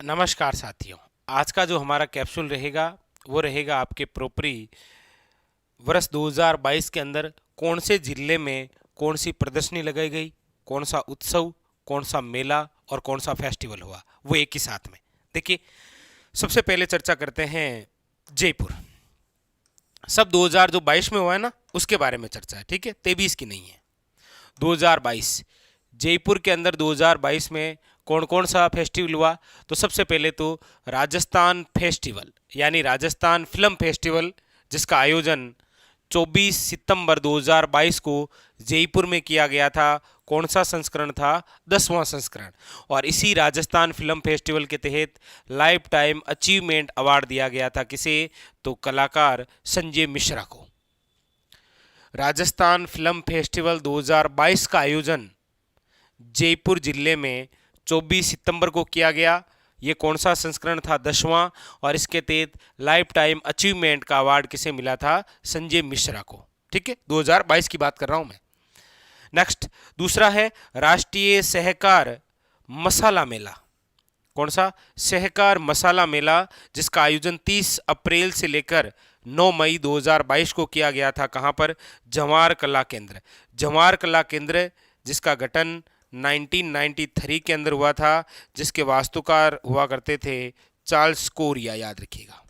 नमस्कार साथियों। आज का जो हमारा कैप्सूल रहेगा वो रहेगा आपके प्रोपरी वर्ष 2022 के अंदर कौन से जिले में कौन सी प्रदर्शनी लगाई गई, कौन सा उत्सव, कौन सा मेला और कौन सा फेस्टिवल हुआ, वो एक ही साथ में। देखिए, सबसे पहले चर्चा करते हैं जयपुर। सब 2022 में हुआ है ना, उसके बारे में चर्चा है, ठीक है, 23 की नहीं है। 2022 जयपुर के अंदर 2022 में कौन कौन सा फेस्टिवल हुआ? तो सबसे पहले तो राजस्थान फेस्टिवल यानी राजस्थान फिल्म फेस्टिवल, जिसका आयोजन 24 सितंबर 2022 को जयपुर में किया गया था। कौन सा संस्करण था? 10वां संस्करण। और इसी राजस्थान फिल्म फेस्टिवल के तहत लाइफ टाइम अचीवमेंट अवार्ड दिया गया था। किसे? तो कलाकार संजय मिश्रा को। राजस्थान फिल्म फेस्टिवल 2022 का आयोजन जयपुर जिले में 24 सितंबर को किया गया। ये कौन सा संस्करण था? 10वां। और इसके तहत लाइफ टाइम अचीवमेंट का अवार्ड किसे मिला था? संजय मिश्रा को। ठीक है, 2022 की बात कर रहा हूं मैं। नेक्स्ट, दूसरा है राष्ट्रीय सहकार मसाला मेला। कौन सा? सहकार मसाला मेला, जिसका आयोजन 30 अप्रैल से लेकर 9 मई 2022 को किया गया था। कहां पर? जवाहर कला केंद्र। जवाहर कला केंद्र जिसका गठन 1993 के अंदर हुआ था, जिसके वास्तुकार हुआ करते थे चार्ल्स कोरिया, याद रखिएगा।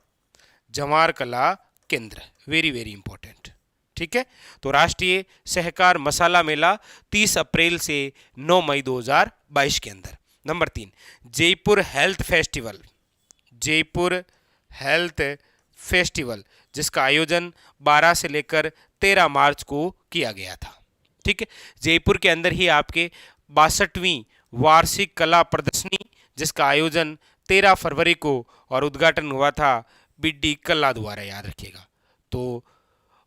जवाहर कला केंद्र, वेरी वेरी इंपॉर्टेंट। ठीक है, तो राष्ट्रीय सहकार मसाला मेला 30 अप्रैल से 9 मई 2022 के अंदर। Number 3, Jaipur health festival. Jaipur health festival, जिसका आयोजन 12 से लेकर 13 मार्च को किया गया था। ठीक है, जयपुर के अंदर ही आपके 62वीं वार्षिक कला प्रदर्शनी, जिसका आयोजन 13 फरवरी को और उद्घाटन हुआ था बीडी कल्ला द्वारा, याद रखिएगा। तो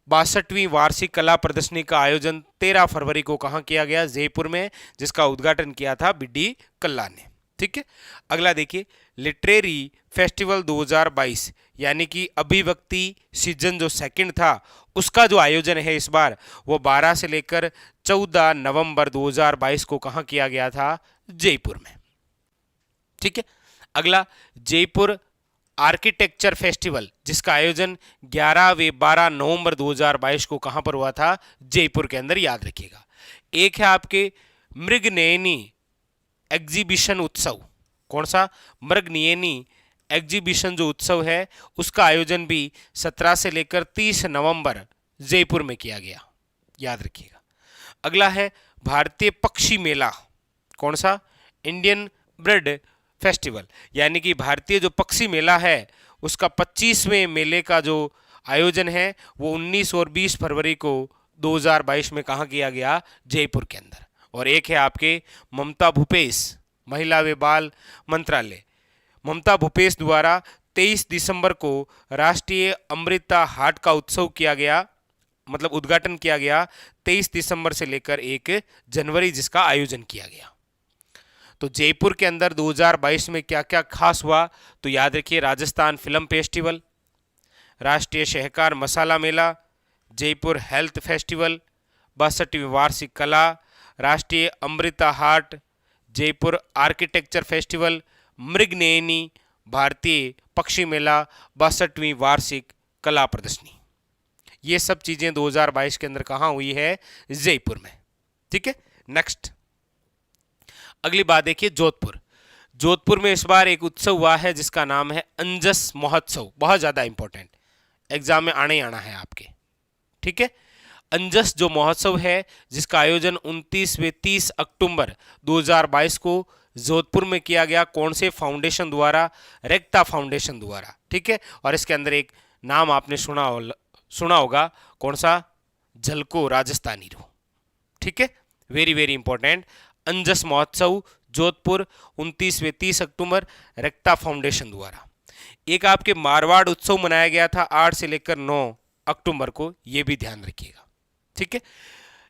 62वीं वार्षिक कला प्रदर्शनी का आयोजन 13 फरवरी को कहाँ किया गया? जयपुर में, जिसका उद्घाटन किया था बीडी कल्ला ने। ठीक है, अगला देखिए, लिटरेरी फेस्टिवल 2022 यानी कि अभिव्यक्ति सीजन जो सेकंड था, उसका जो आयोजन है इस बार, वो 12 से लेकर 14 नवंबर 2022 को कहाँ किया गया था? जयपुर में। ठीक है, अगला जयपुर आर्किटेक्चर फेस्टिवल, जिसका आयोजन 11 व 12 नवंबर 2022 को कहां पर हुआ था? जयपुर के अंदर, याद रखिएगा। एक है आपके मृगनयनी एग्जीबिशन उत्सव। कौन सा? मृगनयनी एग्जीबिशन जो उत्सव है, उसका आयोजन भी 17 से लेकर 30 नवंबर जयपुर में किया गया, याद रखिएगा। अगला है भारतीय पक्षी मेला। कौन सा? इंडियन बर्ड फेस्टिवल, यानी कि भारतीय जो पक्षी मेला है, उसका 25वें मेले का जो आयोजन है वो 19 और 20 फरवरी को 2022 में कहाँ किया गया? जयपुर के अंदर। और एक है आपके ममता भूपेश महिला व बाल मंत्रालय, ममता भूपेश द्वारा 23 दिसंबर को राष्ट्रीय अमृता हाट का उत्सव किया गया, मतलब उद्घाटन किया गया 23 दिसंबर से लेकर 1 जनवरी, जिसका आयोजन किया गया। तो जयपुर के अंदर 2022 में क्या क्या खास हुआ? तो याद रखिए, राजस्थान फिल्म फेस्टिवल, राष्ट्रीय सहकार मसाला मेला, जयपुर हेल्थ फेस्टिवल, 62वीं वार्षिक कला, राष्ट्रीय अमृता हाट, जयपुर आर्किटेक्चर फेस्टिवल, मृगनयनी भारतीय पक्षी मेला, 62वीं वार्षिक कला प्रदर्शनी। ये सब चीजें 2022 के अंदर कहाँ हुई है? जयपुर में। ठीक है, नेक्स्ट, अगली बात देखिए, जोधपुर। जोधपुर में इस बार एक उत्सव हुआ है जिसका नाम है अंजस महोत्सव। बहुत ज्यादा इंपॉर्टेंट, एग्जाम में आने आना है आपके। ठीक है, अंजस जो महोत्सव है, जिसका आयोजन 29 व 30 अक्टूबर 2022 को जोधपुर में किया गया। कौन से फाउंडेशन द्वारा? रेक्ता फाउंडेशन द्वारा। ठीक है, और इसके अंदर एक नाम आपने सुना होगा, कौन सा? झलको राजस्थानी रो। ठीक है, वेरी वेरी इंपॉर्टेंट। अंजस महोत्सव जोधपुर 29 व 30 अक्टूबर, रेक्ता फाउंडेशन द्वारा। एक आपके मारवाड़ उत्सव मनाया गया था 8 से लेकर 9 अक्टूबर को, यह भी ध्यान रखिएगा। ठीक है,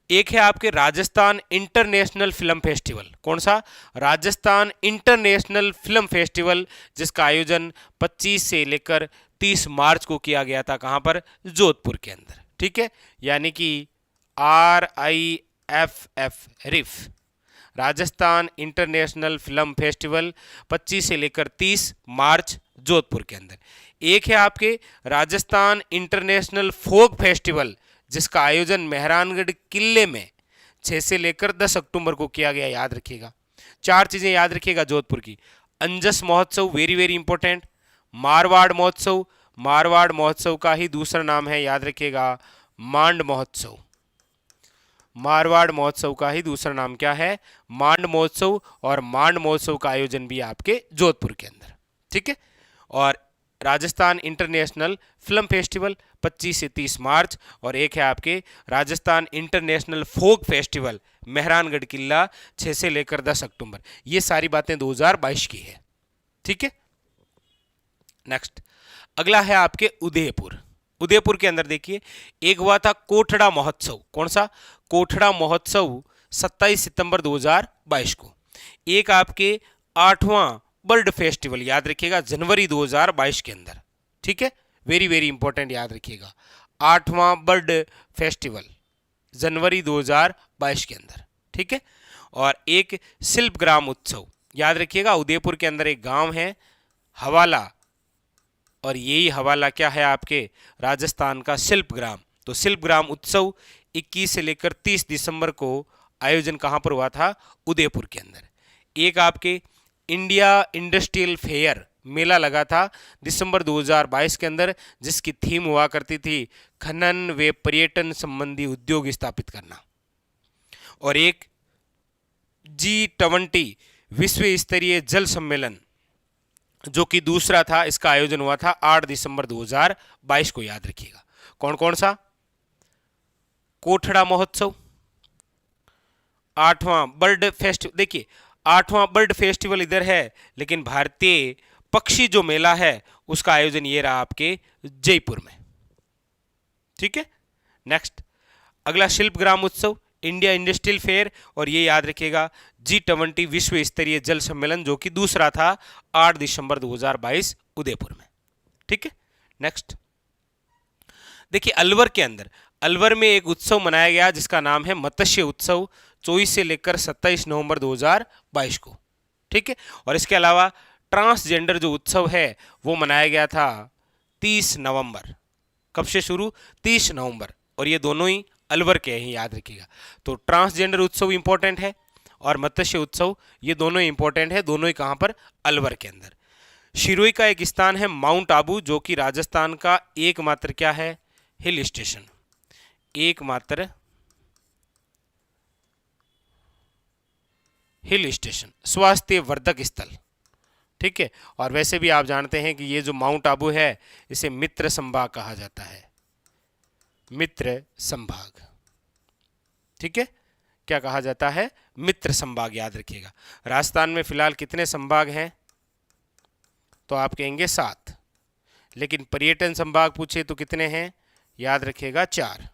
एक है आपके राजस्थान इंटरनेशनल फिल्म फेस्टिवल। कौन सा? राजस्थान इंटरनेशनल फिल्म फेस्टिवल, जिसका आयोजन 25 से लेकर 30 मार्च को किया गया था। कहां पर? जोधपुर के अंदर। ठीक है, यानी कि RIFF, रिफ, राजस्थान इंटरनेशनल फिल्म फेस्टिवल 25 से लेकर 30 मार्च जोधपुर के अंदर। एक है आपके राजस्थान इंटरनेशनल फोक फेस्टिवल, जिसका आयोजन मेहरानगढ़ किले में 6 से लेकर 10 अक्टूबर को किया गया, याद रखिएगा। 4 चीजें याद रखिएगा जोधपुर की। अंजस महोत्सव, वेरी वेरी इंपॉर्टेंट। मारवाड़ महोत्सव, मारवाड़ महोत्सव का ही दूसरा नाम है, याद रखिएगा, मांड महोत्सव। मारवाड़ महोत्सव का ही दूसरा नाम क्या है? मांड महोत्सव। और मांड महोत्सव का आयोजन भी आपके जोधपुर के अंदर, ठीक है। और राजस्थान इंटरनेशनल फिल्म फेस्टिवल 25 से 30 मार्च, और एक है आपके Rajasthan international folk festival Mehrangarh किला 6 से लेकर 10 अक्टूबर। ये सारी बातें 2022 की है, ठीक है। नेक्स्ट अगला है आपके उदयपुर। उदयपुर के अंदर देखिए, एक हुआ था कोठड़ा महोत्सव। कौन सा? कोठड़ा महोत्सव 27 सितंबर 2022 को। एक आपके 8वां बर्ड फेस्टिवल, याद रखिएगा, जनवरी 2022 के अंदर, ठीक है, वेरी वेरी इंपॉर्टेंट, याद रखिएगा। 8वां बर्ड फेस्टिवल जनवरी 2022 के अंदर, ठीक है। और एक शिल्पग्राम उत्सव, याद रखिएगा, उदयपुर के अंदर एक गांव है हवाला, और यही हवाला क्या है आपके राजस्थान का शिल्पग्राम। तो शिल्पग्राम उत्सव 21 से लेकर 30 दिसंबर को आयोजन कहां पर हुआ था? उदयपुर के अंदर। एक आपके इंडिया इंडस्ट्रियल फेयर मेला लगा था दिसंबर 2022 के अंदर, जिसकी थीम हुआ करती थी खनन व पर्यटन संबंधी उद्योग स्थापित करना। और एक G20 विश्व स्तरीय जल सम्मेलन, जो कि दूसरा था, इसका आयोजन हुआ था 8 दिसंबर 2022 को, याद रखिएगा। कौन कौन सा? कोठड़ा महोत्सव, 8वां बर्ड फेस्टिवल। देखिए 8वां बर्ड फेस्टिवल इधर है, लेकिन भारतीय पक्षी जो मेला है उसका आयोजन ये रहा आपके जयपुर में, ठीक है। नेक्स्ट अगला शिल्पग्राम उत्सव, इंडिया इंडस्ट्रियल फेयर, और ये याद रखिएगा G20 विश्व स्तरीय जल सम्मेलन, जो कि दूसरा था 8 दिसंबर 2022 उदयपुर में, ठीक है। नेक्स्ट देखिए अलवर के अंदर, अलवर में एक उत्सव मनाया गया जिसका नाम है मत्स्य उत्सव, 24 से लेकर 27 नवंबर 2022 को, ठीक है। और इसके अलावा ट्रांसजेंडर जो उत्सव है वो मनाया गया था 30 नवंबर। कब से शुरू? 30 नवंबर। और ये दोनों ही अलवर के हैं, याद रखिएगा। तो ट्रांसजेंडर उत्सव इंपॉर्टेंट है और मत्स्य उत्सव, ये दोनों ही इंपॉर्टेंट है, दोनों ही कहां पर? अलवर के अंदर। शिरोई का एक स्थान है माउंट आबू, जो कि राजस्थान का एकमात्र क्या है? हिल स्टेशन, एकमात्र हिल स्टेशन, स्वास्थ्य वर्धक स्थल, ठीक है। और वैसे भी आप जानते हैं कि ये जो माउंट आबू है इसे मित्र संभाग कहा जाता है, मित्र संभाग, ठीक है। क्या कहा जाता है? मित्र संभाग, याद रखिएगा। राजस्थान में फिलहाल कितने संभाग हैं? तो आप कहेंगे 7, लेकिन पर्यटन संभाग पूछे तो कितने हैं? याद रखिएगा 4।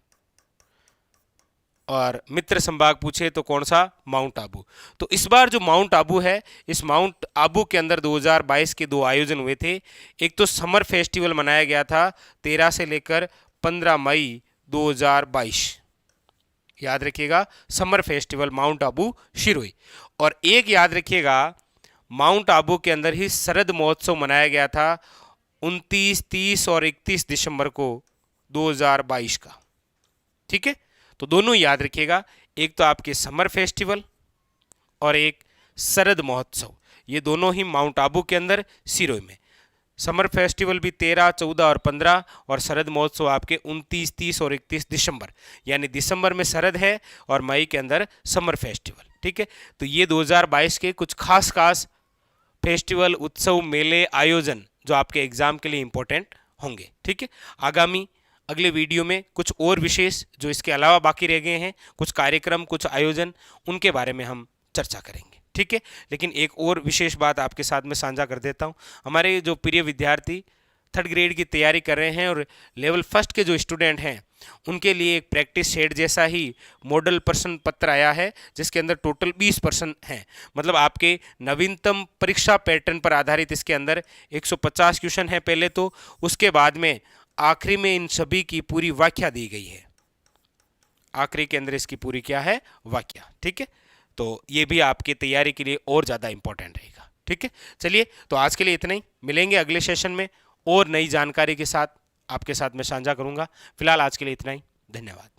और मित्र संभाग पूछे तो कौन सा? माउंट आबू। तो इस बार जो माउंट आबू है, इस माउंट आबू के अंदर 2022 के 2 आयोजन हुए थे। एक तो समर फेस्टिवल मनाया गया था 13 से लेकर 15 मई 2022, याद रखिएगा, समर फेस्टिवल माउंट आबू शिरोई। और एक याद रखिएगा, माउंट आबू के अंदर ही शरद महोत्सव मनाया गया था 29, 30 और 31 दिसंबर को 2022 का, ठीक है। तो दोनों याद रखिएगा, एक तो आपके समर फेस्टिवल और एक शरद महोत्सव, ये दोनों ही माउंट आबू के अंदर सिरोई में। समर फेस्टिवल भी 13, 14 और 15, और शरद महोत्सव आपके 29, 30 और 31 दिसंबर, यानी दिसंबर में शरद है और मई के अंदर समर फेस्टिवल, ठीक है। तो ये 2022 के कुछ खास फेस्टिवल, उत्सव, मेले, आयोजन जो आपके एग्जाम के लिए इंपॉर्टेंट होंगे, ठीक है। आगामी अगले वीडियो में कुछ और विशेष जो इसके अलावा बाकी रह गए हैं, कुछ कार्यक्रम, कुछ आयोजन, उनके बारे में हम चर्चा करेंगे, ठीक है। लेकिन एक और विशेष बात आपके साथ में साझा कर देता हूं। हमारे जो प्रिय विद्यार्थी 3rd ग्रेड की तैयारी कर रहे हैं और लेवल 1st के जो स्टूडेंट हैं, उनके लिए एक प्रैक्टिस सेट जैसा ही मॉडल प्रश्न पत्र आया है, जिसके अंदर टोटल 20 प्रश्न हैं। मतलब आपके नवीनतम परीक्षा पैटर्न पर आधारित इसके अंदर 150 क्वेश्चन है पहले तो, उसके बाद में आखिरी में इन सभी की पूरी व्याख्या दी गई है। आखिरी के अंदर इसकी पूरी क्या है? व्याख्या, ठीक है। तो ये भी आपकी तैयारी के लिए और ज़्यादा इंपॉर्टेंट रहेगा। ठीक है, चलिए तो आज के लिए इतना ही, मिलेंगे अगले सेशन में और नई जानकारी के साथ आपके साथ मैं साझा करूंगा। फिलहाल आज के लिए इतना ही, धन्यवाद।